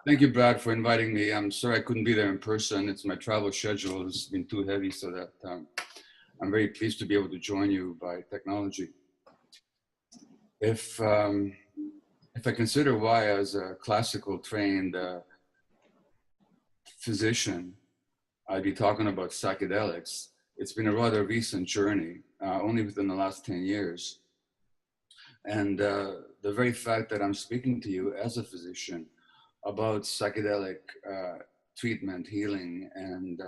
Thank you, Brad, for inviting me. I'm sorry I couldn't be there in person. It's my travel schedule has been too heavy, so that I'm very pleased to be able to join you by technology. If um, if I consider why, as a classical trained physician, I'd be talking about psychedelics, it's been a rather recent journey, only within the last 10 years. And the very fact that I'm speaking to you as a physician about psychedelic treatment, healing, and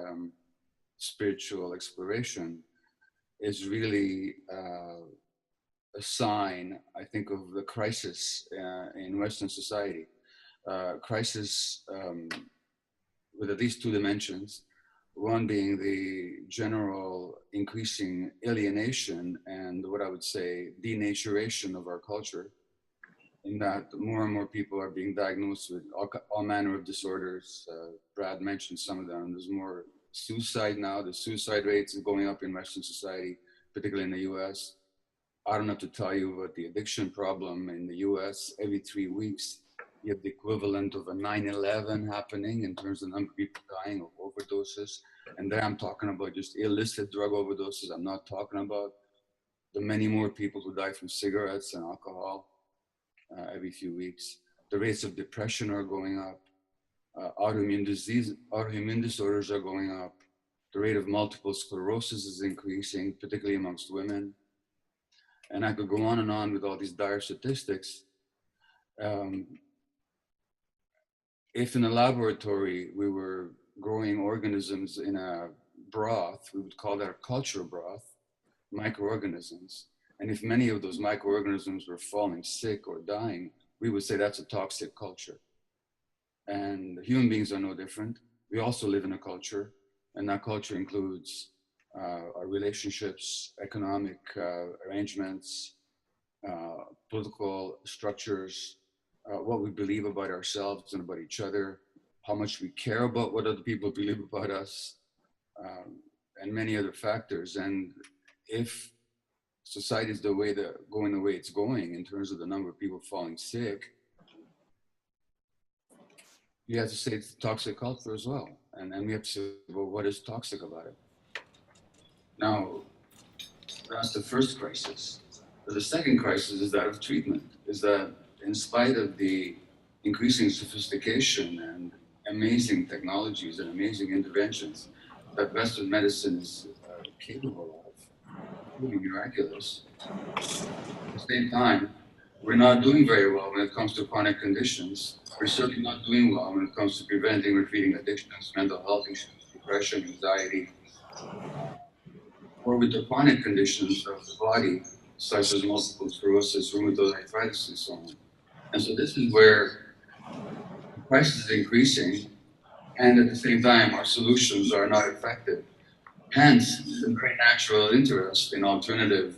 spiritual exploration is really a sign, I think, of the crisis in Western society. Crisis with at least two dimensions. One being the general increasing alienation and what I would say denaturation of our culture, in that more and more people are being diagnosed with all manner of disorders. Brad mentioned some of them. There's more suicide now. The suicide rates are going up in Western society, particularly in the US. I don't have to tell you about the addiction problem in the US. Every 3 weeks, you have the equivalent of a 9/11 happening in terms of the number of people dying of overdoses. And there I'm talking about just illicit drug overdoses. I'm not talking about the many more people who die from cigarettes and alcohol every few weeks. The rates of depression are going up. Autoimmune disorders are going up. The rate of multiple sclerosis is increasing, particularly amongst women. And I could go on and on with all these dire statistics. Um, if in a laboratory we were growing organisms in a broth, we would call that a culture broth, microorganisms. And if many of those microorganisms were falling sick or dying, we would say that's a toxic culture. And human beings are no different. We also live in a culture, and that culture includes our relationships, economic arrangements, political structures, what we believe about ourselves and about each other, how much we care about what other people believe about us, and many other factors. And if society is going the way it's going in terms of the number of people falling sick, you have to say it's toxic culture as well. And we have to say, well, what is toxic about it? Now, that's the first crisis. But the second crisis is that of treatment, is that in spite of the increasing sophistication and amazing technologies and amazing interventions that Western medicine is capable of, really miraculous, at the same time, we're not doing very well when it comes to chronic conditions. We're certainly not doing well when it comes to preventing or treating addictions, mental health issues, depression, anxiety, or with the chronic conditions of the body, such as multiple sclerosis, rheumatoid arthritis, and so on. And so this is where the crisis is increasing, and at the same time, our solutions are not effective. Hence, the very natural interest in alternative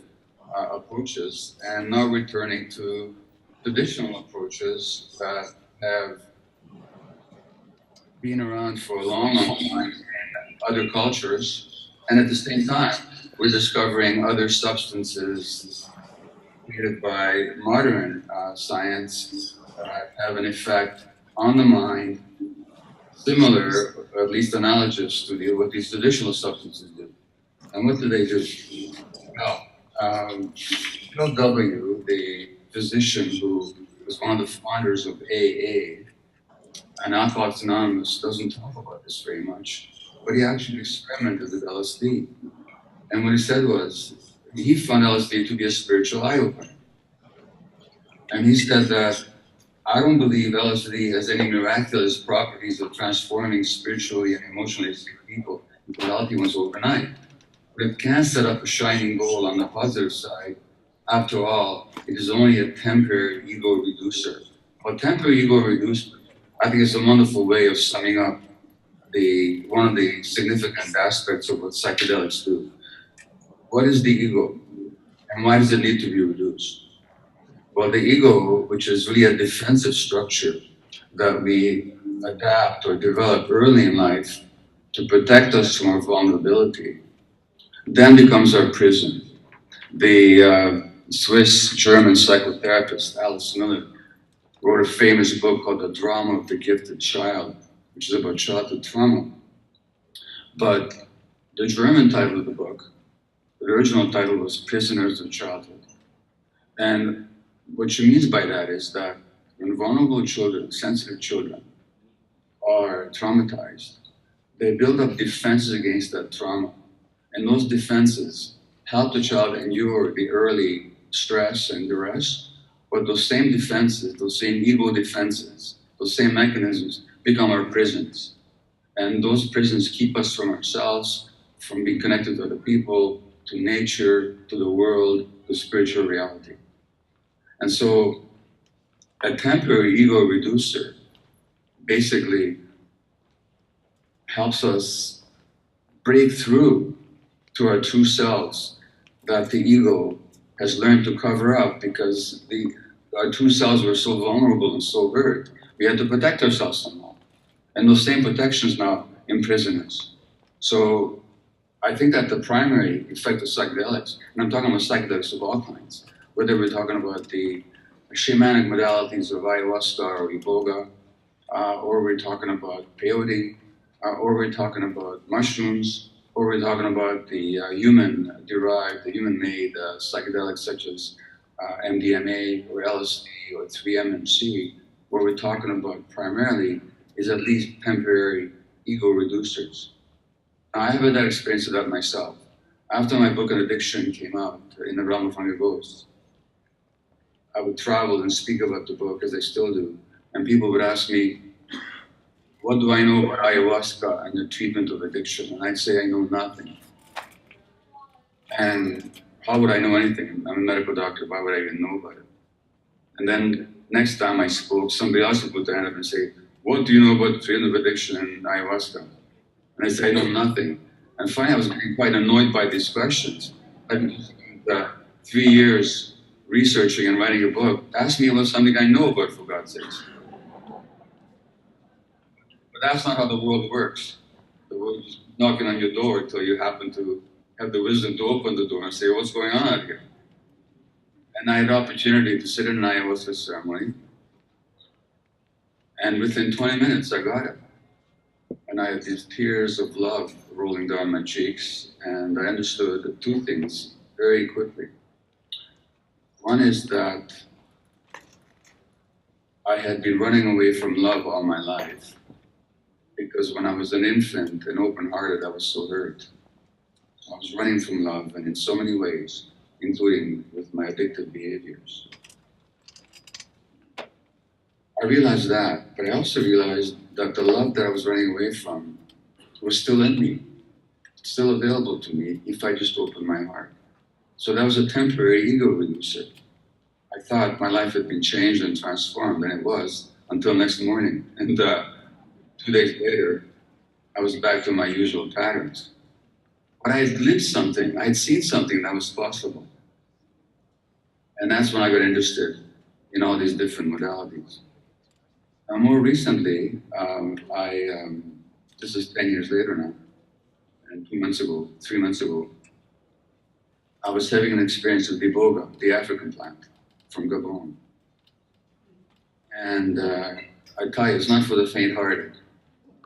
approaches, and now returning to traditional approaches that have been around for a long, long time in other cultures. And at the same time, we're discovering other substances created by modern science that have an effect on the mind, similar, or at least analogous to what these traditional substances do. And what do they do? Well, Bill W., the physician who was one of the founders of AA, and Alcoholics Anonymous, doesn't talk about this very much, but he actually experimented with LSD. And what he said was, he found LSD to be a spiritual eye-opener. And he said that, I don't believe LSD has any miraculous properties of transforming spiritually and emotionally sick people into healthy ones overnight. But it can set up a shining goal on the positive side. After all, it is only a temporary ego reducer. Well, temporary ego reducer, I think, is a wonderful way of summing up one of the significant aspects of what psychedelics do. What is the ego, and why does it need to be reduced? Well, the ego, which is really a defensive structure that we adapt or develop early in life to protect us from our vulnerability, then becomes our prison. The Swiss-German psychotherapist Alice Miller wrote a famous book called The Drama of the Gifted Child, which is about childhood trauma. But the German title of the book, the original title was Prisoners of Childhood. And what she means by that is that when vulnerable children, sensitive children, are traumatized, they build up defenses against that trauma. And those defenses help the child endure the early stress and duress, but those same defenses, those same ego defenses, those same mechanisms become our prisons. And those prisons keep us from ourselves, from being connected to other people, to nature, to the world, to spiritual reality. And so a temporary ego reducer basically helps us break through to our true selves that the ego has learned to cover up because our true selves were so vulnerable and so hurt. We had to protect ourselves somehow. And those same protections now imprison us. So I think that the primary effect of psychedelics, and I'm talking about psychedelics of all kinds, whether we're talking about the shamanic modalities of ayahuasca or iboga, or we're talking about peyote, or we're talking about mushrooms, or we're talking about the human-derived, the human-made psychedelics such as MDMA or LSD or 3-MMC, what we're talking about primarily is at least temporary ego reducers. Now, I have had that experience of that myself. After my book on addiction came out, In the Realm of Hungry Ghosts, I would travel and speak about the book, as I still do, and people would ask me, what do I know about ayahuasca and the treatment of addiction? And I'd say I know nothing. And how would I know anything? I'm a medical doctor, why would I even know about it? And then next time I spoke, somebody else would put their hand up and say, what do you know about the treatment of addiction and ayahuasca? And I say, I know nothing. And finally, I was getting quite annoyed by these questions. I've spent 3 years researching and writing a book. Ask me about something I know about, for God's sakes. But that's not how the world works. The world is knocking on your door until you happen to have the wisdom to open the door and say, what's going on out here? And I had the opportunity to sit in an ayahuasca ceremony, and within 20 minutes I got it. And I had these tears of love rolling down my cheeks, and I understood two things very quickly. One is that I had been running away from love all my life, because when I was an infant and open-hearted, I was so hurt. So I was running from love, and in so many ways, including with my addictive behaviors. I realized that, but I also realized that the love that I was running away from was still in me, still available to me if I just opened my heart. So that was a temporary ego reducer. I thought my life had been changed and transformed, and it was, until next morning. And 2 days later, I was back to my usual patterns. But I had glimpsed something, I had seen something that was possible. And that's when I got interested in all these different modalities. More recently, this is 10 years later now, and 3 months ago, I was having an experience with iboga, the African plant from Gabon. And I tell you, it's not for the faint-hearted.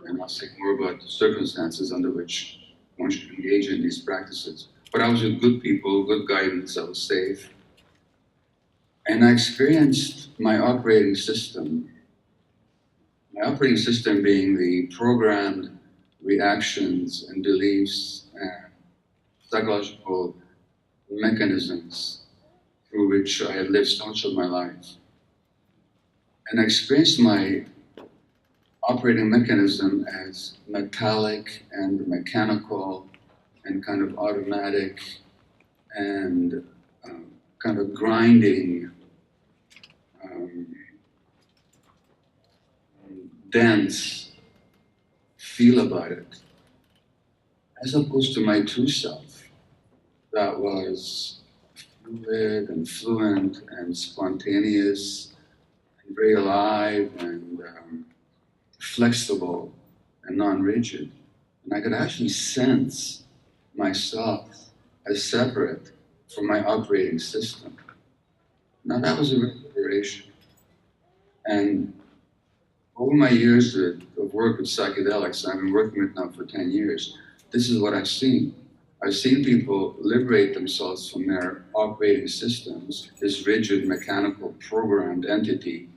And I'll say more about the circumstances under which one should engage in these practices. But I was with good people, good guidance, I was safe. And I experienced my operating system being the programmed reactions and beliefs and psychological mechanisms through which I had lived so much of my life. And I experienced my operating mechanism as metallic and mechanical and kind of automatic and kind of grinding, dense feel about it, as opposed to my true self that was fluid and fluent and spontaneous and very alive and flexible and non-rigid. And I could actually sense myself as separate from my operating system. Now that was a real liberation. And over my years of work with psychedelics, I've been working with them for 10 years, this is what I've seen. I've seen people liberate themselves from their operating systems, this rigid, mechanical, programmed entity,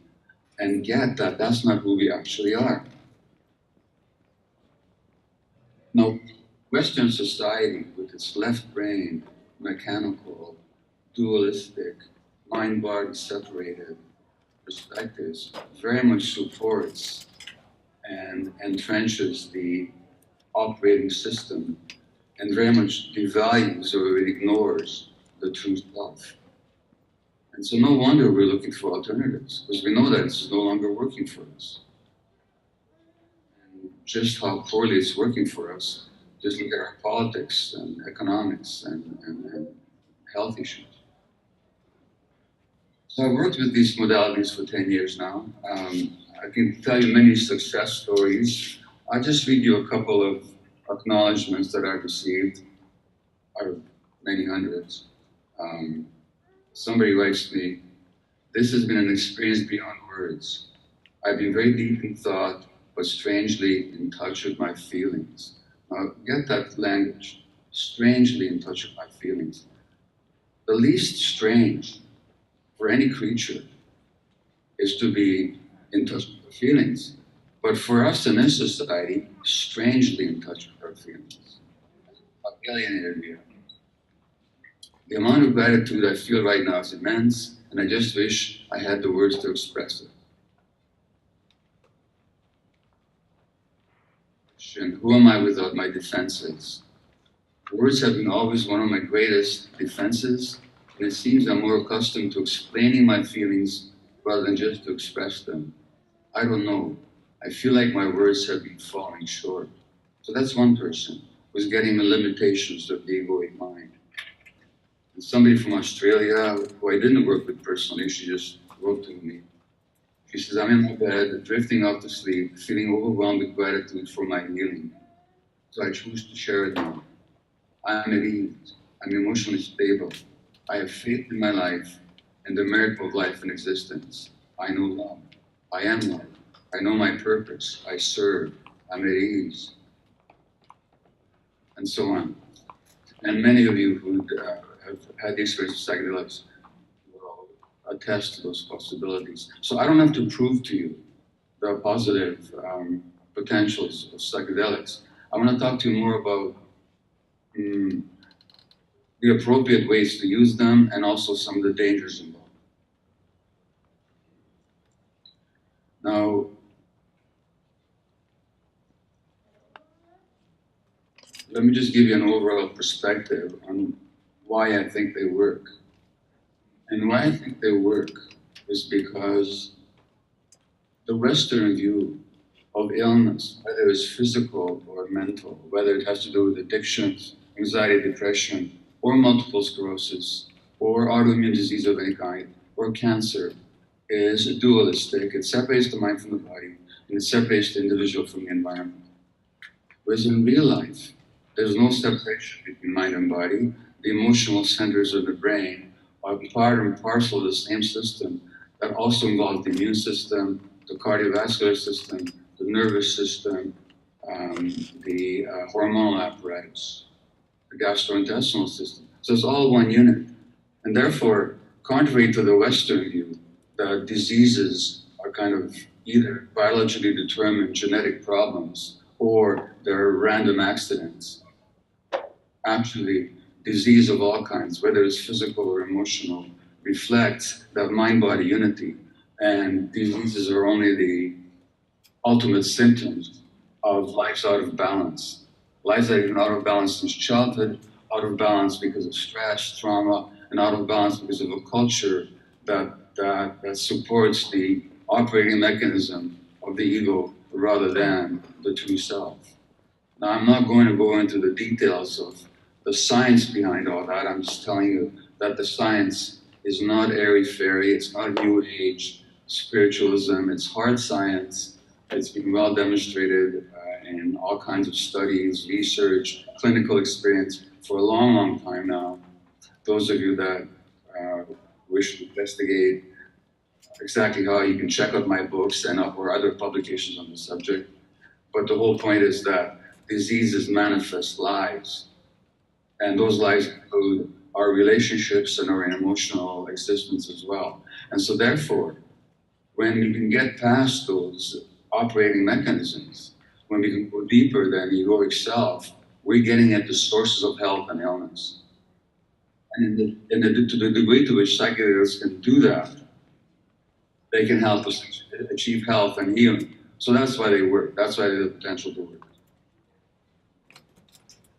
and get that that's not who we actually are. Now, Western society, with its left brain, mechanical, dualistic, mind-body separated perspectives, very much supports and entrenches the operating system and very much devalues or ignores the true self. And so no wonder we're looking for alternatives, because we know that it's no longer working for us. And just how poorly it's working for us, just look at our politics and economics and health issues. So I've worked with these modalities for 10 years now. I can tell you many success stories. I'll just read you a couple of acknowledgements that I've received, out of many hundreds. Somebody writes to me, "This has been an experience beyond words. I've been very deep in thought, but strangely in touch with my feelings." Now, get that language, strangely in touch with my feelings. The least strange for any creature is to be in touch with our feelings. But for us in this society, strangely in touch with our feelings. How alienated we are. The amount of gratitude I feel right now is immense, and I just wish I had the words to express it. And who am I without my defenses? Words have been always one of my greatest defenses, and it seems I'm more accustomed to explaining my feelings rather than just to express them. I don't know. I feel like my words have been falling short. So that's one person who's getting the limitations of the egoic mind. And somebody from Australia, who I didn't work with personally, she just wrote to me. She says, "I'm in my bed, drifting off to sleep, feeling overwhelmed with gratitude for my healing. So I choose to share it now. I'm at ease. I'm emotionally stable. I have faith in my life and the miracle of life and existence. I know love. I am love. I know my purpose. I serve. I'm at ease." And so on. And many of you who have had the experience of psychedelics will attest to those possibilities. So I don't have to prove to you the positive potentials of psychedelics. I want to talk to you more about the appropriate ways to use them and also some of the dangers involved. Now, let me just give you an overall perspective on why I think they work. And why I think they work is because the Western view of illness, whether it's physical or mental, whether it has to do with addictions, anxiety, depression, or multiple sclerosis, or autoimmune disease of any kind, or cancer, is dualistic. It separates the mind from the body, and it separates the individual from the environment. Whereas in real life, there's no separation between mind and body. The emotional centers of the brain are part and parcel of the same system that also involves the immune system, the cardiovascular system, the nervous system, the hormonal apparatus, the gastrointestinal system. So it's all one unit. And therefore, contrary to the Western view, that diseases are kind of either biologically determined genetic problems or they're random accidents. Actually, disease of all kinds, whether it's physical or emotional, reflects that mind-body unity. And diseases are only the ultimate symptoms of life's out of balance. Lives that have been out of balance since childhood, out of balance because of stress, trauma, and out of balance because of a culture that supports the operating mechanism of the ego rather than the true self. Now, I'm not going to go into the details of the science behind all that. I'm just telling you that the science is not airy-fairy, it's not new age spiritualism, it's hard science. It's been well demonstrated in all kinds of studies, research, clinical experience for a long, long time now. Those of you that wish to investigate exactly how. You can check out my books and or other publications on the subject. But the whole point is that diseases manifest lives, and those lives include our relationships and our emotional existence as well. And so therefore, when you can get past those operating mechanisms, when we can go deeper than the egoic self, we're getting at the sources of health and illness. And to the degree to which psychedelics can do that, they can help us achieve health and healing. So that's why they work. That's why they have the potential to work.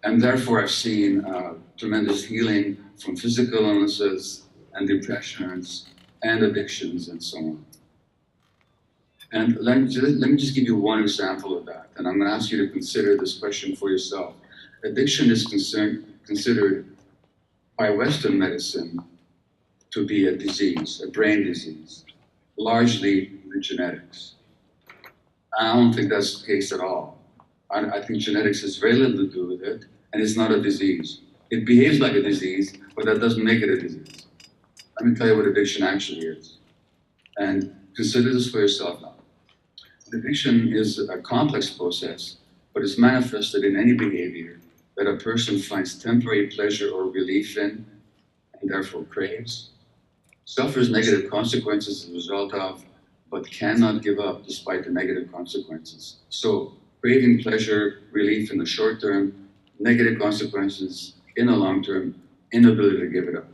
And therefore, I've seen tremendous healing from physical illnesses and depressions and addictions and so on. And let me just give you one example of that. And I'm going to ask you to consider this question for yourself. Addiction is considered by Western medicine to be a disease, a brain disease, largely with genetics. I don't think that's the case at all. I think genetics has very little to do with it, and it's not a disease. It behaves like a disease, but that doesn't make it a disease. Let me tell you what addiction actually is. And consider this for yourself now. Addiction is a complex process, but it's manifested in any behavior that a person finds temporary pleasure or relief in, and therefore craves, suffers negative consequences as a result of, but cannot give up despite the negative consequences. So, craving pleasure, relief in the short term, negative consequences in the long term, inability to give it up.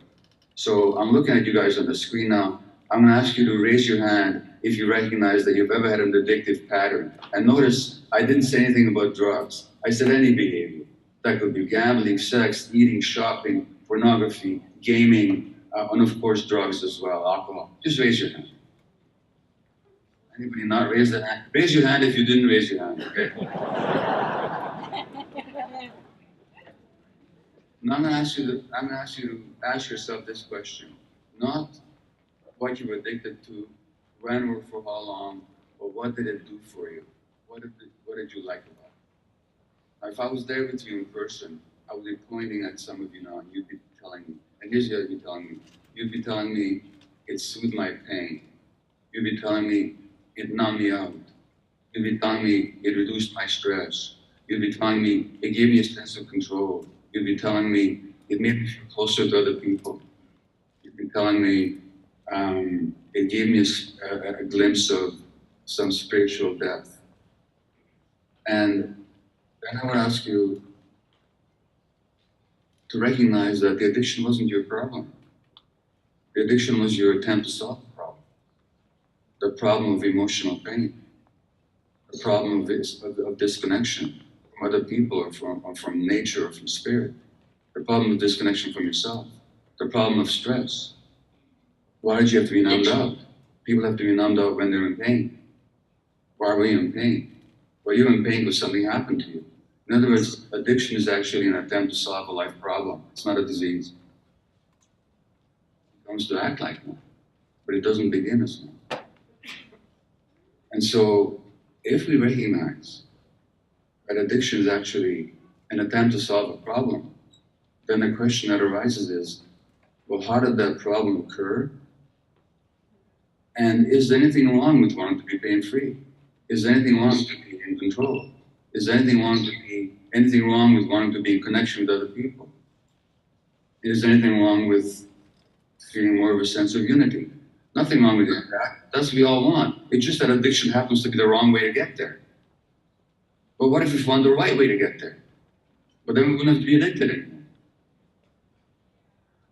So, I'm looking at you guys on the screen now. I'm going to ask you to raise your hand if you recognize that you've ever had an addictive pattern. And notice, I didn't say anything about drugs. I said any behavior. That could be gambling, sex, eating, shopping, pornography, gaming, and of course drugs as well, alcohol. Just raise your hand. Anybody not raise their hand? Raise your hand if you didn't raise your hand, okay? Now I'm going to ask you to ask yourself this question. Not what you were addicted to, when or for how long, but what did it do for you? What did you like about it? Now, if I was there with you in person, I would be pointing at some of you now, and you'd be telling me, and here's what you'd be telling me. You'd be telling me it soothed my pain. You'd be telling me it numbed me out. You'd be telling me it reduced my stress. You'd be telling me it gave me a sense of control. You'd be telling me it made me feel closer to other people. You'd be telling me it gave me a glimpse of some spiritual depth. And then I would ask you to recognize that the addiction wasn't your problem. The addiction was your attempt to solve the problem. The problem of emotional pain. The problem of disconnection from other people or from nature or from spirit. The problem of disconnection from yourself. The problem of stress. Why did you have to be numbed out? People have to be numbed out when they're in pain. Why were you in pain? Well, you're in pain because something happened to you. In other words, addiction is actually an attempt to solve a life problem. It's not a disease. It comes to act like one, but it doesn't begin as one. And so, if we recognize that addiction is actually an attempt to solve a problem, then the question that arises is, well, how did that problem occur? And is there anything wrong with wanting to be pain-free? Is there anything wrong to be in control? Is there anything wrong with wanting to be in connection with other people? Is there anything wrong with feeling more of a sense of unity? Nothing wrong with that. That's what we all want. It's just that addiction happens to be the wrong way to get there. But what if we found the right way to get there? But then we wouldn't have to be addicted anymore.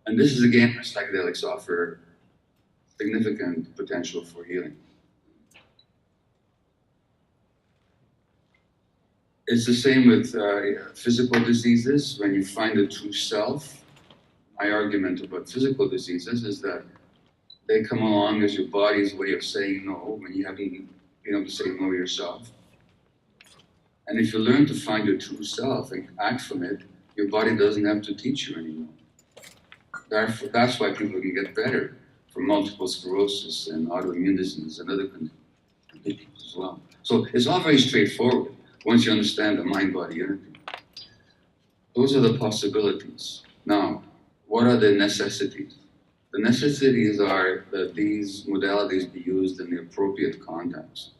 And this is again where psychedelics offer significant potential for healing. It's the same with physical diseases. When you find the true self, my argument about physical diseases is that they come along as your body's way of saying no when you haven't been able to say no yourself. And if you learn to find your true self and act from it, your body doesn't have to teach you anymore. Therefore, that's why people can get better from multiple sclerosis and autoimmune diseases and other conditions as well. So it's all very straightforward once you understand the mind-body unity. Those are the possibilities. Now, what are the necessities? The necessities are that these modalities be used in the appropriate context.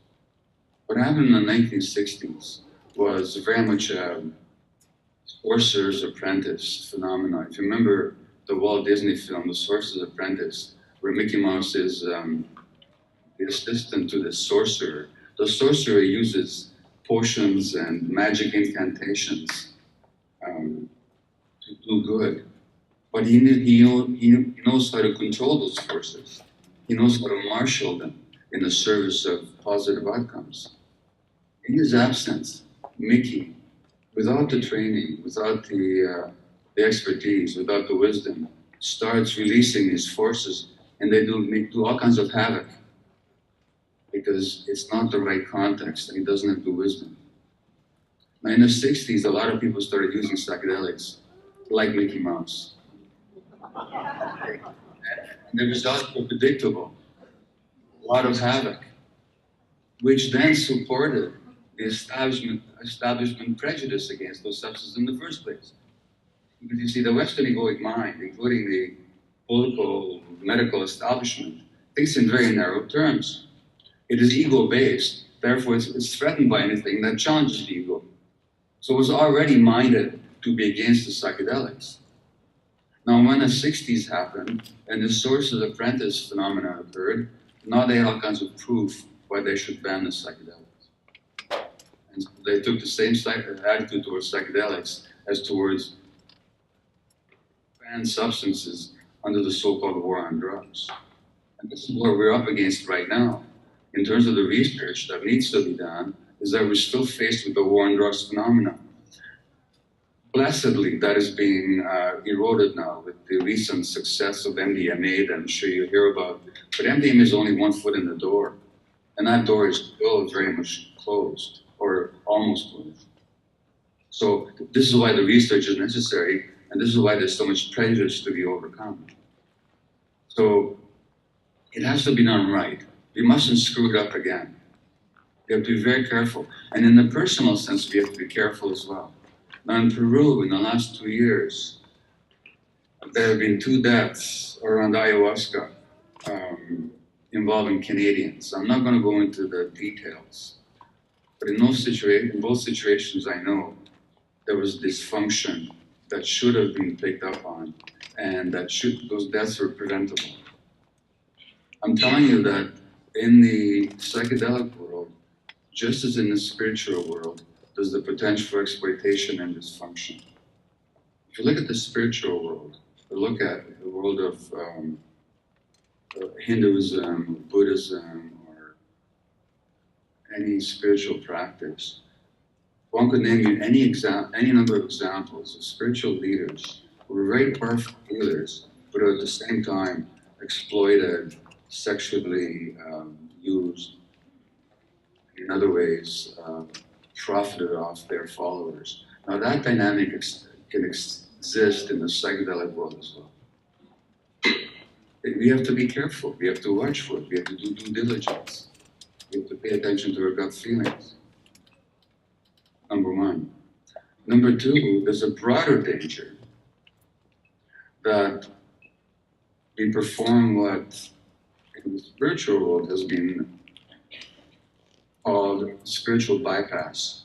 What happened in the 1960s was very much a sorcerer's apprentice phenomenon. If you remember the Walt Disney film, The Sorcerer's Apprentice, where Mickey Mouse is the assistant to the sorcerer. The sorcerer uses potions and magic incantations to do good. But he knows how to control those forces. He knows how to marshal them in the service of positive outcomes. In his absence, Mickey, without the training, without the expertise, without the wisdom, starts releasing these forces, and they do all kinds of havoc because it's not the right context and he doesn't have the wisdom. Now, in the 60s, a lot of people started using psychedelics like Mickey Mouse. And the results were predictable. A lot of havoc, which then supported the establishment prejudice against those substances in the first place. Because you see, the Western egoic mind, including the political, medical establishment, thinks in very narrow terms. It is ego-based, therefore it's threatened by anything that challenges the ego. So it was already minded to be against the psychedelics. Now, when the 60s happened and the Sorcerer's Apprentice phenomenon occurred, now they had all kinds of proof why they should ban the psychedelics. And so they took the same attitude towards psychedelics as towards banned substances under the so-called war on drugs. And this is what we're up against right now. In terms of the research that needs to be done, is that we're still faced with the war on drugs phenomenon. Blessedly, that is being eroded now with the recent success of MDMA that I'm sure you hear about. But MDMA is only one foot in the door, and that door is still very much closed, or almost closed. So this is why the research is necessary, and this is why there's so much prejudice to be overcome. So it has to be done right. We mustn't screw it up again. We have to be very careful. And in the personal sense, we have to be careful as well. Now in Peru, in the last 2 years, there have been 2 deaths around ayahuasca involving Canadians. I'm not going to go into the details, but in both situations I know there was dysfunction that should have been picked up on, and those deaths were preventable. I'm telling you that in the psychedelic world, just as in the spiritual world, there's the potential for exploitation and dysfunction. If you look at the spiritual world, or look at the world of Hinduism, Buddhism, or any spiritual practice, one could name you any number of examples of spiritual leaders who were very powerful healers, but at the same time exploited, sexually used, in other ways, profited off their followers. Now that dynamic can exist in the psychedelic world as well. We have to be careful, we have to watch for it, we have to do due diligence. We have to pay attention to our gut feelings. Number one. Number two, there's a broader danger that we perform what in the spiritual world has been called spiritual bypass,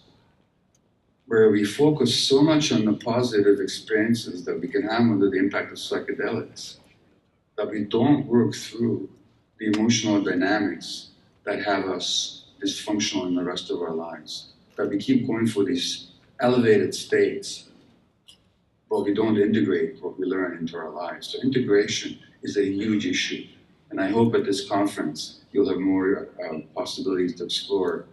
where we focus so much on the positive experiences that we can have under the impact of psychedelics that we don't work through the emotional dynamics that have us dysfunctional in the rest of our lives, that we keep going for these elevated states, but we don't integrate what we learn into our lives. So integration is a huge issue. And I hope at this conference, you'll have more possibilities to explore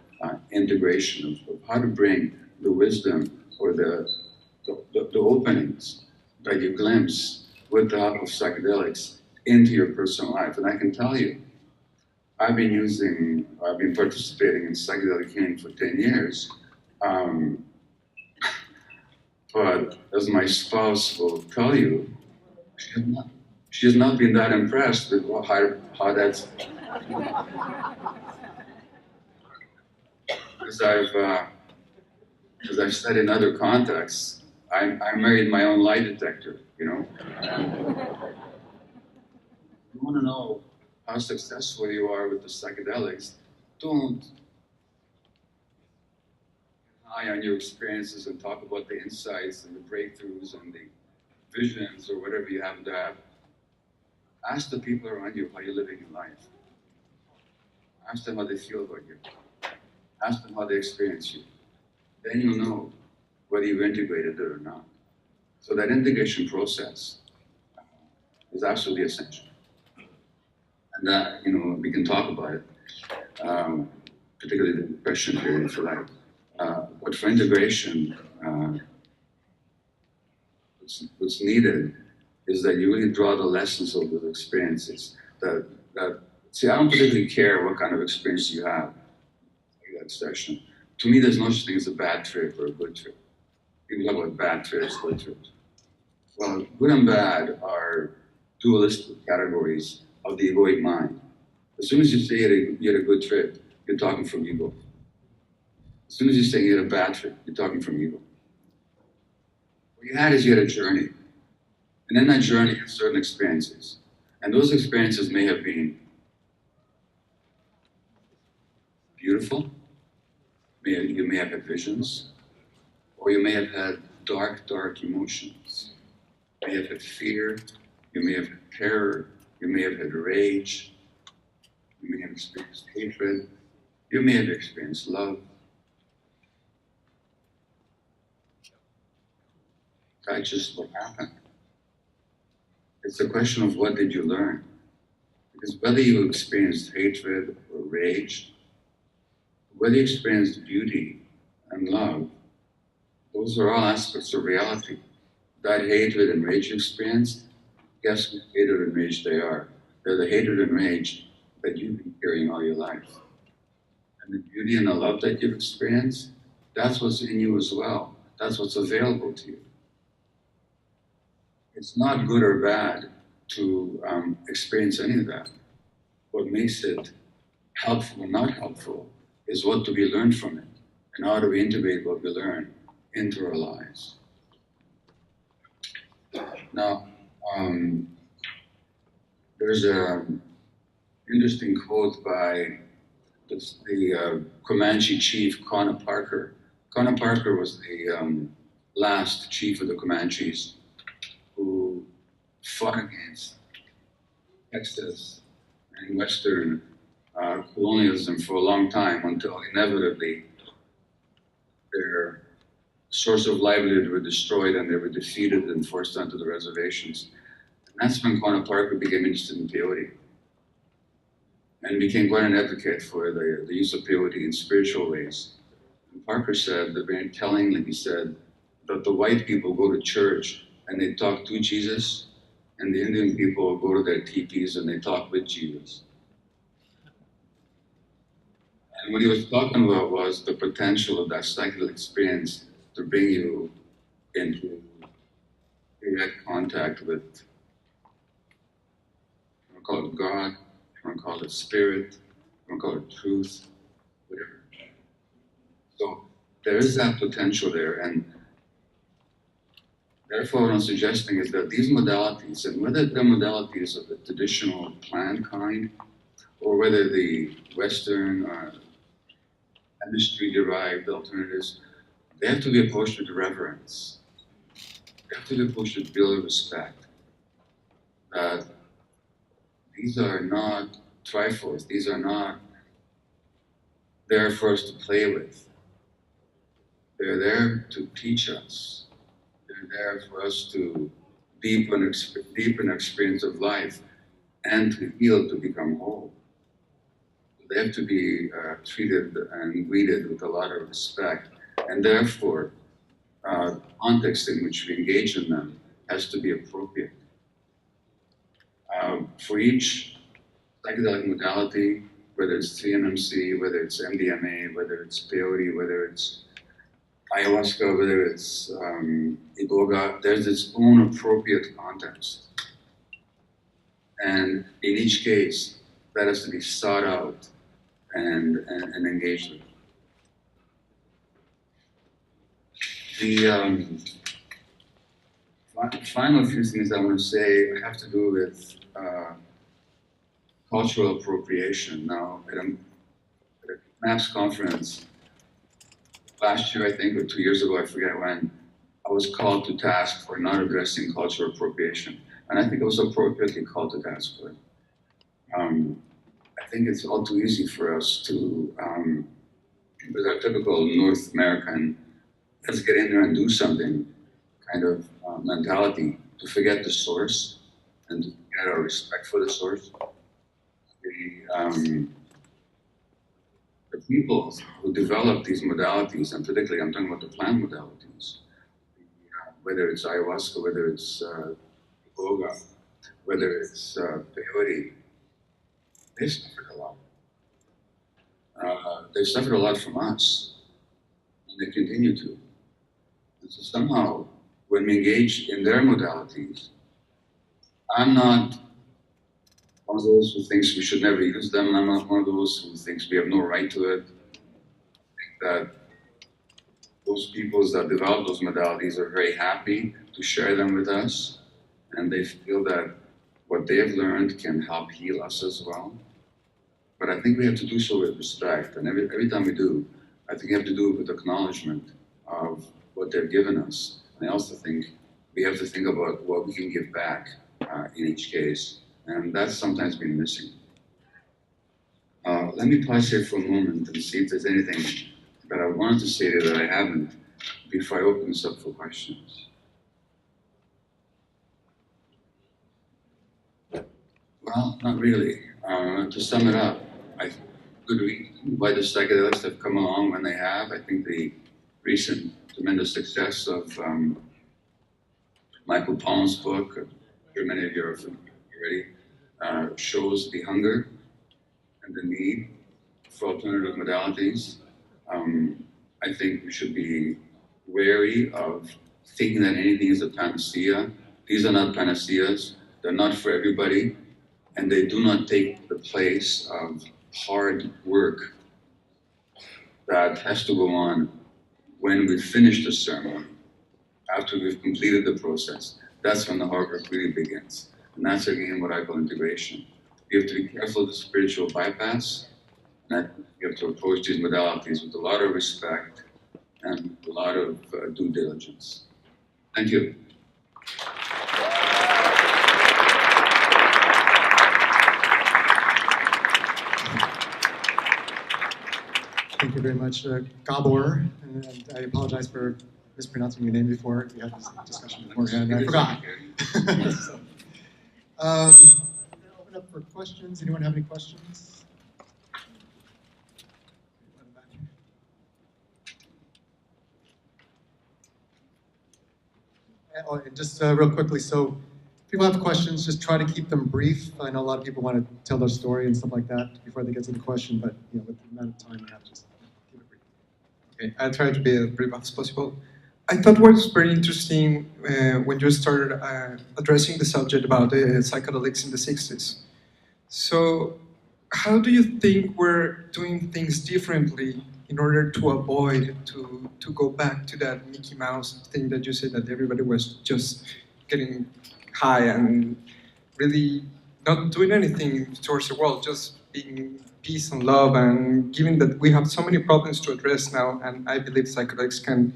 integration of how to bring the wisdom or the openings that you glimpse with the help of psychedelics into your personal life. And I can tell you, I've been participating in psychedelic healing for 10 years. But as my spouse will tell you, she has not been that impressed with how that's. As I've said in other contexts, I married my own lie detector, you know. want to know how successful you are with the psychedelics, don't get high on your experiences and talk about the insights and the breakthroughs and the visions or whatever you happen to have. Ask the people around you how you're living your life. Ask them how they feel about you. Ask them how they experience you. Then you'll know whether you've integrated it or not. So that integration process is absolutely essential. And that, we can talk about it, particularly the depression period, if you like. But for integration, what's needed is that you really draw the lessons of those experiences. See, I don't particularly care what kind of experience you have in that session. To me, there's no such thing as a bad trip or a good trip. People talk about bad trips, good trips. Well, good and bad are dualistic categories of the egoic mind. As soon as you say you had a good trip, you're talking from ego. As soon as you say you had a bad trip, you're talking from ego. What you had is you had a journey. And in that journey, you had certain experiences. And those experiences may have been beautiful, you may have had visions, or you may have had dark, dark emotions. You may have had fear, you may have had terror, you may have had rage, you may have experienced hatred, you may have experienced love. That's just what happened. It's a question of what did you learn? Because whether you experienced hatred or rage, whether you experienced beauty and love, those are all aspects of reality. That hatred and rage you experienced, guess what hatred and rage they are? They're the hatred and rage that you've been carrying all your life. And the beauty and the love that you've experienced, that's what's in you as well. That's what's available to you. It's not good or bad to experience any of that. What makes it helpful or not helpful is what do we learn from it, and how do we integrate what we learn into our lives. Now, there's an interesting quote by the Comanche chief, Connor Parker. Connor Parker was the last chief of the Comanches who fought against Texas and Western colonialism for a long time until inevitably their source of livelihood were destroyed and they were defeated and forced onto the reservations. And that's when Connor Parker became interested in peyote and became quite an advocate for the use of peyote in spiritual ways. And Parker said, very tellingly, he said that the white people go to church and they talk to Jesus, and the Indian people go to their teepees and they talk with Jesus. And what he was talking about was the potential of that psychedelic experience to bring you into direct contact with, you want to call it God, you want to call it spirit, you want to call it truth, whatever. So there is that potential there, and therefore what I'm suggesting is that these modalities, and whether they're modalities of the traditional plant kind, or whether the Western industry-derived alternatives, they have to be approached with reverence. They have to be approached with real respect. That these are not trifles. These are not there for us to play with. They're there to teach us. They're there for us to deepen experience of life and to heal, to become whole. They have to be treated and greeted with a lot of respect, and therefore, the context in which we engage in them has to be appropriate. For each psychedelic modality, whether it's TNMC, whether it's MDMA, whether it's peyote, whether it's ayahuasca, whether it's iboga, there's its own appropriate context. And in each case, that has to be sought out and engaged with. The final few things I want to say have to do with cultural appropriation. Now, at a MAPS conference last year, I think, or 2 years ago, I forget when, I was called to task for not addressing cultural appropriation. And I think I was appropriately called to task for it. I think it's all too easy for us to, with our typical North American, let's get in there and do something kind of mentality, to forget the source and to get our respect for the source. The people who develop these modalities, and particularly I'm talking about the plant modalities, whether it's ayahuasca, whether it's iboga, whether it's peyote, they've suffered a lot. They've suffered a lot from us, and they continue to. And so somehow, when we engage in their modalities, I'm not one of those who thinks we should never use them, and I'm not one of those who thinks we have no right to it. I think that those peoples that develop those modalities are very happy to share them with us, and they feel that what they have learned can help heal us as well. But I think we have to do so with respect, and every time we do, I think we have to do it with acknowledgement of what they've given us. And I also think we have to think about what we can give back in each case, and that's sometimes been missing. Let me pause here for a moment and see if there's anything that I wanted to say that I haven't before I open this up for questions. Well, not really. To sum it up, good reason why the psychedelics have come along when they have. I think the recent tremendous success of Michael Pollan's book, I'm sure many of you are familiar already, shows the hunger and the need for alternative modalities. I think we should be wary of thinking that anything is a panacea. These are not panaceas. They're not for everybody, and they do not take the place of hard work that has to go on when we've finished the ceremony, after we've completed the process. That's when the hard work really begins. And that's again what I call integration. You have to be careful of the spiritual bypass, and you have to approach these modalities with a lot of respect and a lot of due diligence. Thank you. Thank you very much, Gabor. And I apologize for mispronouncing your name before. We had this discussion beforehand, and I forgot. So, open up for questions. Anyone have any questions? Oh, and just real quickly, so if people have questions, just try to keep them brief. I know a lot of people want to tell their story and stuff like that before they get to the question, but with the amount of time we have, just keep it brief. Okay, I'll try to be as brief as possible. I thought what was very interesting when you started addressing the subject about the psychedelics in the 60s. So how do you think we're doing things differently in order to avoid to go back to that Mickey Mouse thing that you said, that everybody was just getting high and really not doing anything towards the world, just being peace and love, and given that we have so many problems to address now, and I believe psychedelics can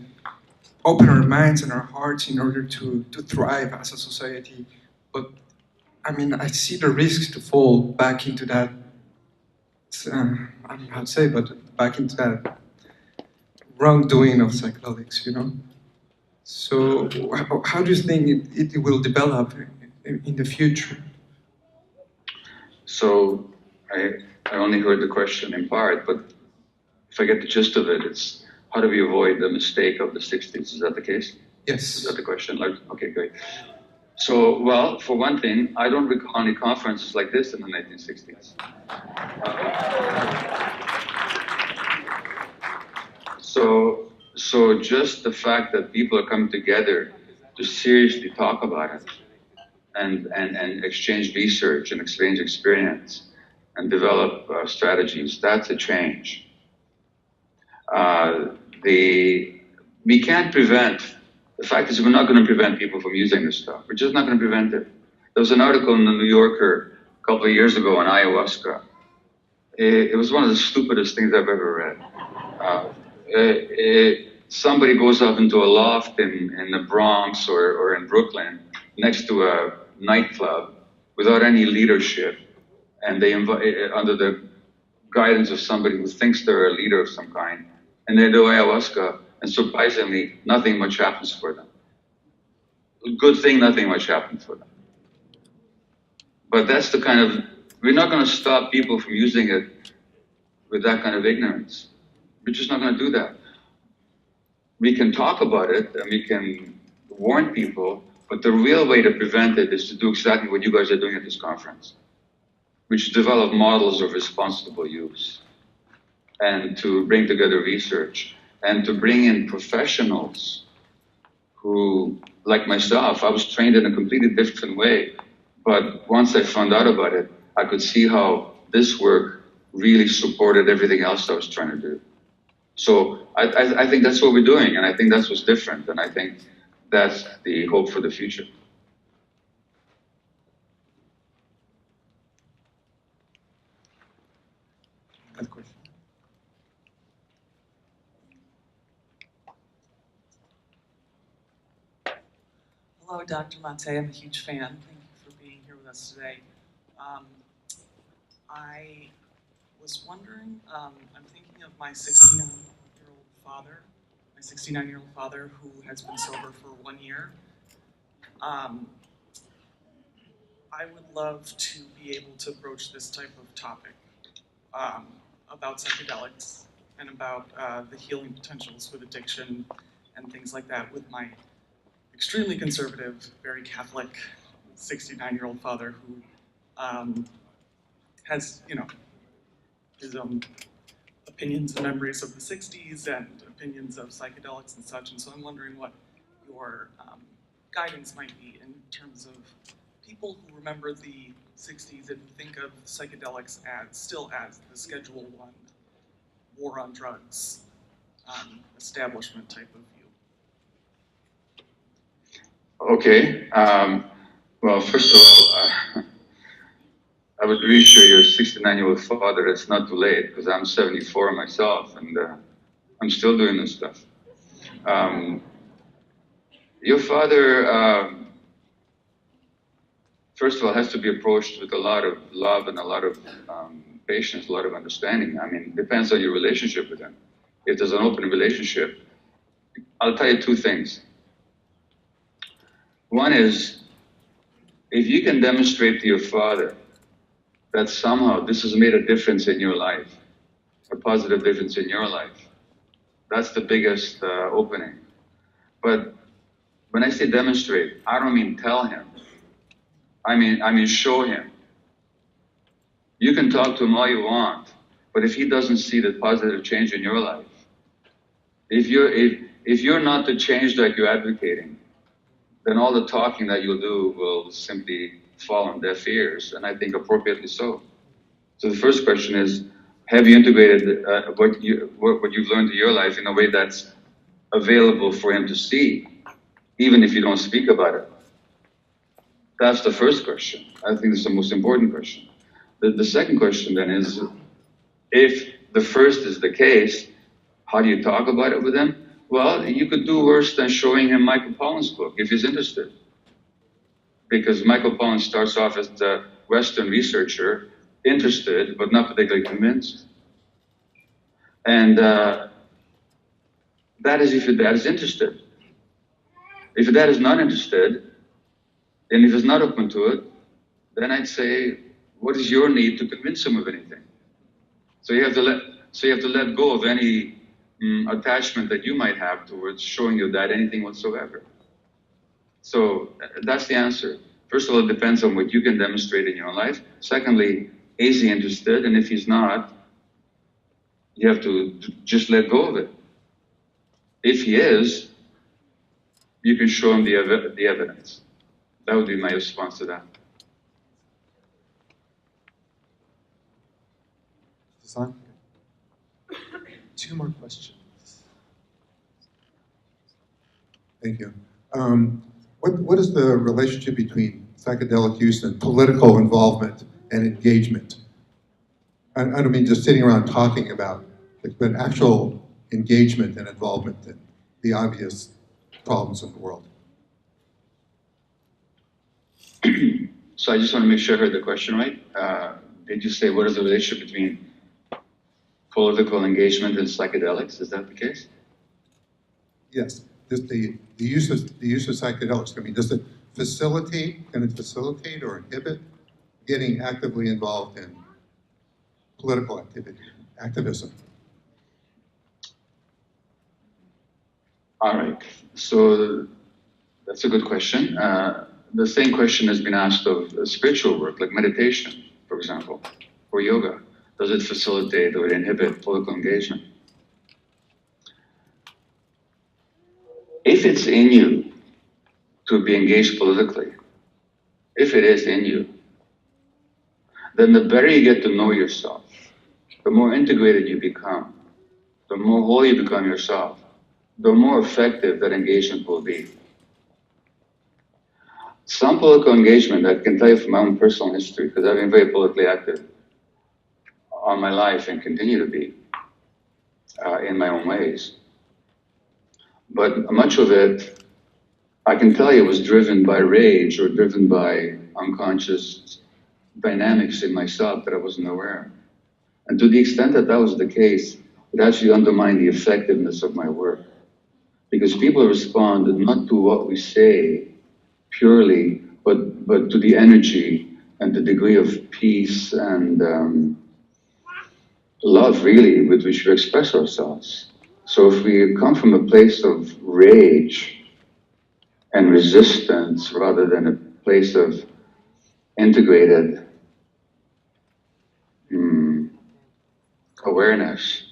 open our minds and our hearts in order to thrive as a society. But I mean, I see the risks to fall back into that, I don't know how to say, but back into that wrongdoing of psychedelics, So how do you think it will develop in the future? So I only heard the question in part, but if I get the gist of it, it's how do we avoid the mistake of the 60s? Is that the case? Yes. Is that the question? Okay, great. So, well, for one thing, I don't recall any conferences like this in the 1960s. So just the fact that people are coming together to seriously talk about it and exchange research and exchange experience and develop strategies, that's a change. We can't prevent, the fact is we're not going to prevent people from using this stuff. We're just not going to prevent it. There was an article in the New Yorker a couple of years ago on ayahuasca. It was one of the stupidest things I've ever read. Somebody goes up into a loft in the Bronx or in Brooklyn next to a nightclub without any leadership, and they invite under the guidance of somebody who thinks they're a leader of some kind, and they do ayahuasca, and surprisingly, nothing much happens for them. Good thing, nothing much happens for them. But that's the kind of, we're not going to stop people from using it with that kind of ignorance. We're just not going to do that. We can talk about it and we can warn people, but the real way to prevent it is to do exactly what you guys are doing at this conference, which is develop models of responsible use and to bring together research and to bring in professionals who, like myself, I was trained in a completely different way. But once I found out about it, I could see how this work really supported everything else I was trying to do. So I think that's what we're doing, and I think that's what's different, and I think that's the hope for the future. Another question. Hello, Dr. Mate. I'm a huge fan. Thank you for being here with us today. I was wondering, I'm thinking of my 69-year-old father, who has been sober for 1 year. I would love to be able to broach this type of topic about psychedelics and about the healing potentials with addiction and things like that with my extremely conservative, very Catholic 69-year-old father who has, his own opinions and memories of the 60s and opinions of psychedelics and such. And so I'm wondering what your guidance might be in terms of people who remember the 60s and who think of psychedelics still as the Schedule I war on drugs establishment type of view. Okay. Well, first of all, I would reassure your 69-year-old father it's not too late, because I'm 74 myself, and I'm still doing this stuff. Your father, first of all, has to be approached with a lot of love and a lot of patience, a lot of understanding. I mean, it depends on your relationship with him. If there's an open relationship, I'll tell you two things. One is, if you can demonstrate to your father that somehow this has made a difference in your life, a positive difference in your life, that's the biggest opening. But when I say demonstrate, I don't mean tell him. I mean show him. You can talk to him all you want, but if he doesn't see the positive change in your life, if you're not the change that you're advocating, then all the talking that you'll do will simply fall on deaf ears, and I think appropriately so. So the first question is, have you integrated what you've learned in your life in a way that's available for him to see, even if you don't speak about it? That's the first question. I think it's the most important question. The second question then is, if the first is the case, how do you talk about it with him? Well, you could do worse than showing him Michael Pollan's book, if he's interested. Because Michael Pollan starts off as a Western researcher, interested, but not particularly convinced. And that is if your dad is interested. If your dad is not interested, and if he's not open to it, then I'd say, what is your need to convince him of anything? So you have to let go of any attachment that you might have towards showing your dad anything whatsoever. So that's the answer. First of all, it depends on what you can demonstrate in your life. Secondly, is he interested? And if he's not, you have to just let go of it. If he is, you can show him the evidence. That would be my response to that. Susan? Two more questions. Thank you. What is the relationship between psychedelic use and political involvement and engagement. I don't mean just sitting around talking about it, but actual engagement and involvement in the obvious problems of the world. So I just want to make sure I heard the question right. Did you say what is the relationship between political engagement and psychedelics? Is that the case? Yes, just the use of psychedelics. I mean, does it facilitate? Can it facilitate or inhibit getting actively involved in political activity, activism? All right. So that's a good question. The same question has been asked of spiritual work, like meditation, for example, or yoga. Does it facilitate or inhibit political engagement? If it's in you to be engaged politically, if it is in you, then the better you get to know yourself, the more integrated you become, the more whole you become yourself, the more effective that engagement will be. Some political engagement, I can tell you from my own personal history, because I've been very politically active all my life and continue to be in my own ways. But much of it, I can tell you, was driven by rage or driven by unconscious dynamics in myself that I wasn't aware of. And to the extent that that was the case, it actually undermined the effectiveness of my work. Because people respond not to what we say purely, but to the energy and the degree of peace and love, really, with which we express ourselves. So if we come from a place of rage and resistance rather than a place of integrated awareness,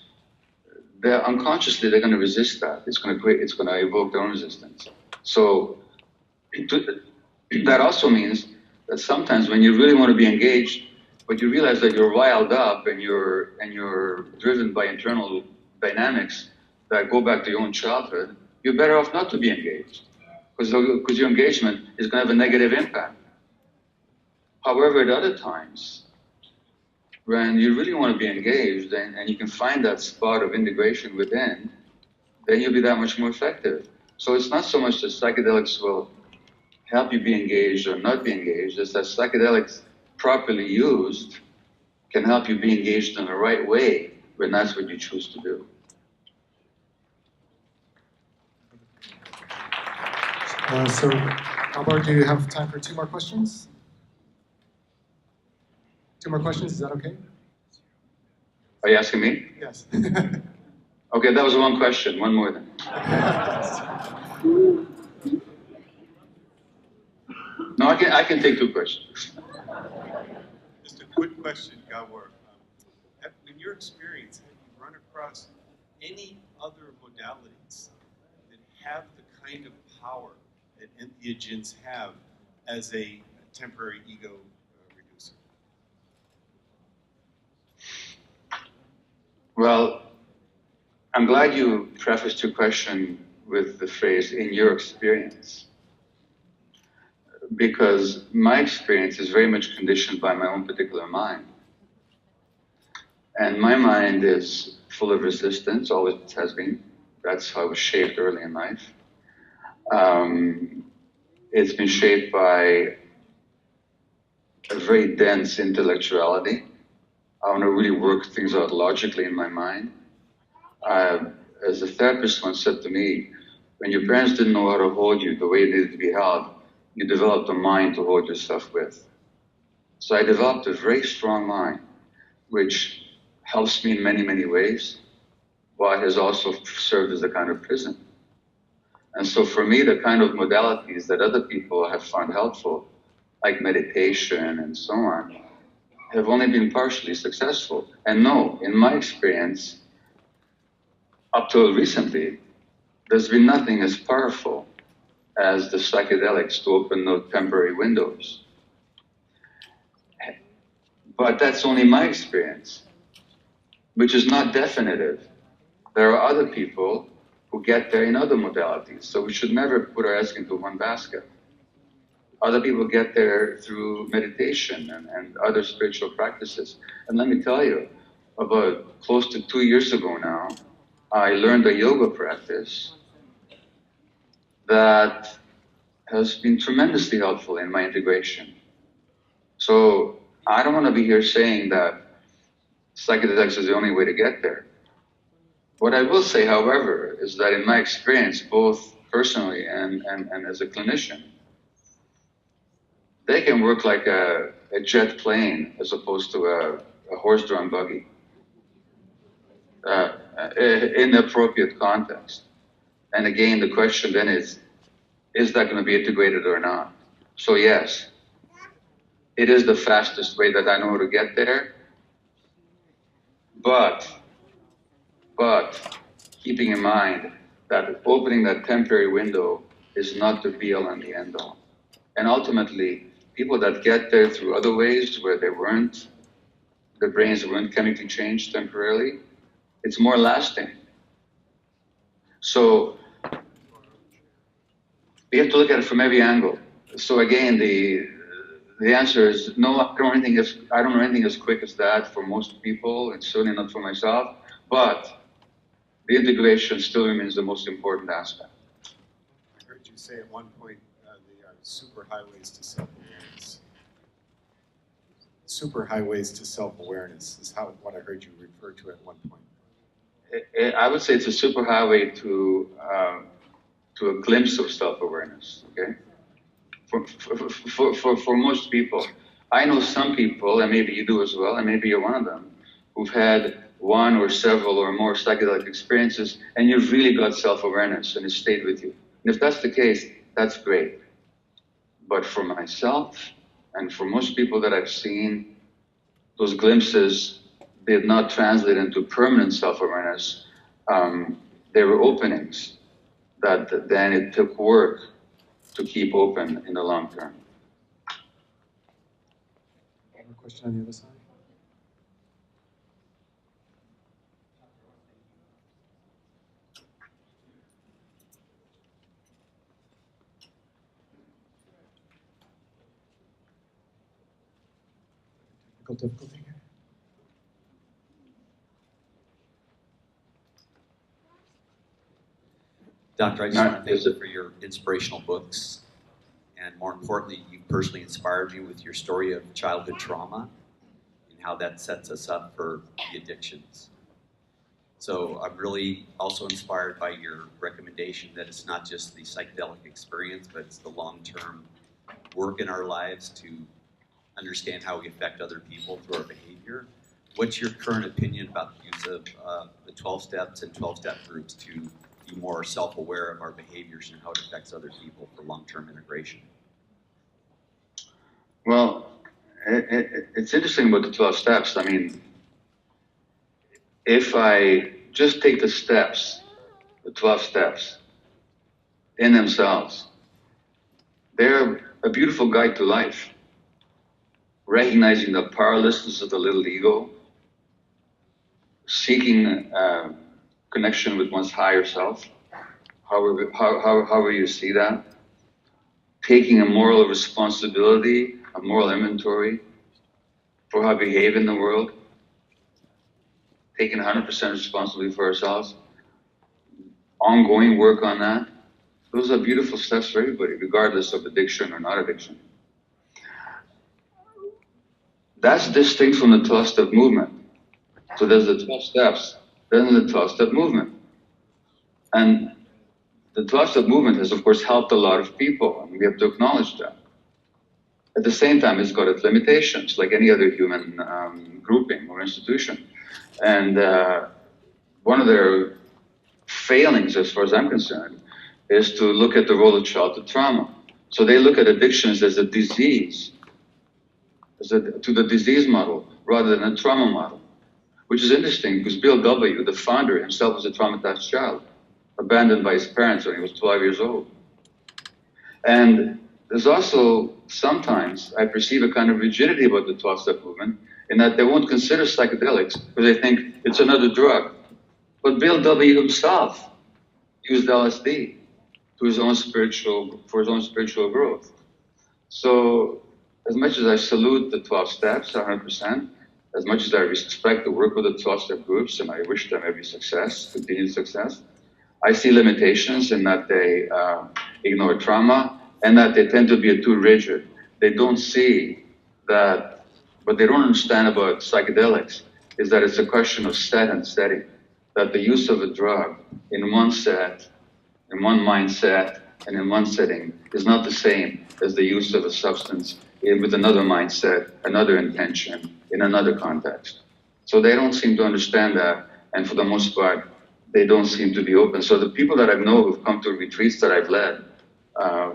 unconsciously they're going to resist that. It's going to evoke their own resistance. So that also means that sometimes when you really want to be engaged, but you realize that you're riled up and you're driven by internal dynamics that go back to your own childhood, you're better off not to be engaged, because your engagement is going to have a negative impact. However, at other times, when you really want to be engaged and you can find that spot of integration within, then you'll be that much more effective. So it's not so much that psychedelics will help you be engaged or not be engaged, it's that psychedelics properly used can help you be engaged in the right way when that's what you choose to do. So, Gabor, do you have time for 2 more questions? 2 more questions, is that okay? Are you asking me? Yes. Okay, that was one question, one more then. No, I can take 2 questions. Just a quick question, Gabor. In your experience, have you run across any other modalities that have the kind of power that entheogens have as a temporary ego reducer? Well, I'm glad you prefaced your question with the phrase, in your experience. Because my experience is very much conditioned by my own particular mind. And my mind is full of resistance, always has been. That's how I was shaped early in life. It's been shaped by a very dense intellectuality. I want to really work things out logically in my mind. As a therapist once said to me, when your parents didn't know how to hold you the way you needed to be held, you developed a mind to hold yourself with. So I developed a very strong mind, which helps me in many, many ways, but has also served as a kind of prison. And so for me, the kind of modalities that other people have found helpful, like meditation and so on, have only been partially successful. And no, in my experience, up till recently, there's been nothing as powerful as the psychedelics to open those temporary windows. But that's only my experience, which is not definitive. There are other people who get there in other modalities, so we should never put our eggs into one basket. Other people get there through meditation and other spiritual practices. And let me tell you, about close to 2 years ago now, I learned a yoga practice that has been tremendously helpful in my integration. So I don't want to be here saying that psychedelics is the only way to get there. What I will say, however, is that in my experience, both personally and as a clinician, they can work like a jet plane as opposed to a horse-drawn buggy in the appropriate context. And again, the question then is that going to be integrated or not? So yes, it is the fastest way that I know to get there, but keeping in mind that opening that temporary window is not the be-all and the end-all. And ultimately, people that get there through other ways where their brains weren't chemically changed temporarily, it's more lasting. So we have to look at it from every angle. So again, the answer is no. I don't know anything as quick as that for most people, and certainly not for myself. But the integration still remains the most important aspect. I heard you say at one point they are superhighways to self-awareness. Superhighways to self-awareness is what I heard you refer to at one point. I would say it's a superhighway to a glimpse of self-awareness. Okay, for most people, I know some people, and maybe you do as well, and maybe you're one of them, who've had one or several or more psychedelic experiences, and you've really got self-awareness and it stayed with you. And if that's the case, that's great. But for myself and for most people that I've seen, those glimpses did not translate into permanent self-awareness. They were openings that then it took work to keep open in the long term. One more question on the other side. Technical difficulty here. Doctor, I just want to thank you for your inspirational books. And more importantly, you personally inspired me with your story of childhood trauma and how that sets us up for the addictions. So I'm really also inspired by your recommendation that it's not just the psychedelic experience, but it's the long-term work in our lives to understand how we affect other people through our behavior. What's your current opinion about the use of the 12 steps and 12-step groups to be more self-aware of our behaviors and how it affects other people for long-term integration? Well, it's interesting about the 12 steps. I mean, if I just take the steps, the 12 steps, in themselves, they're a beautiful guide to life. Recognizing the powerlessness of the little ego, seeking connection with one's higher self, however you see that, taking a moral responsibility, a moral inventory for how we behave in the world, taking 100% responsibility for ourselves, ongoing work on that. Those are beautiful steps for everybody, regardless of addiction or not addiction. That's distinct from the 12-step movement. So there's the 12 steps, then the 12-step movement. And the 12-step movement has, of course, helped a lot of people, and we have to acknowledge that. At the same time, it's got its limitations, like any other human grouping or institution. And one of their failings, as far as I'm concerned, is to look at the role of childhood trauma. So they look at addictions as a disease, to the disease model, rather than a trauma model. Which is interesting, because Bill W., the founder himself, was a traumatized child, abandoned by his parents when he was 12 years old. And there's also, sometimes, I perceive a kind of rigidity about the 12-step movement, in that they won't consider psychedelics, because they think it's another drug. But Bill W. himself used LSD for his own spiritual growth. So as much as I salute the 12 steps 100%, as much as I respect the work with the 12-step groups and I wish them every success, continued success, I see limitations in that they ignore trauma and that they tend to be too rigid. They don't see that what they don't understand about psychedelics is that it's a question of set and setting, that the use of a drug in one set, in one mindset, and in one setting is not the same as the use of a substance with another mindset, another intention, in another context. So they don't seem to understand that, and for the most part, they don't seem to be open. So the people that I know who've come to retreats that I've led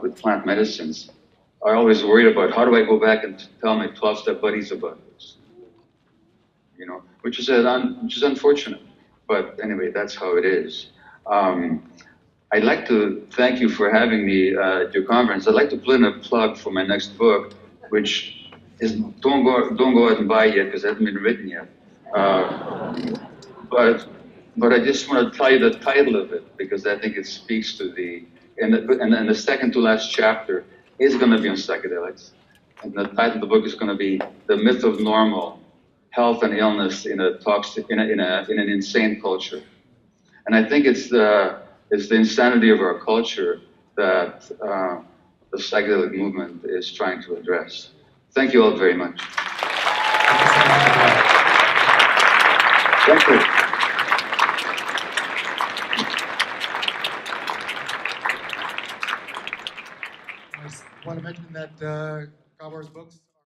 with plant medicines are always worried about how do I go back and tell my 12-step buddies about this, you know, which is unfortunate. But anyway, that's how it is. I'd like to thank you for having me at your conference. I'd like to put in a plug for my next book, which is don't go out and buy it yet because it hasn't been written yet. But I just want to tell you the title of it because I think it speaks to and the second to last chapter is going to be on psychedelics, and the title of the book is going to be "The Myth of Normal: Health and Illness in an Insane Culture." And I think it's the insanity of our culture that the psychedelic movement is trying to address. Thank you all very much. Thank you. I just want to mention that Gabor's books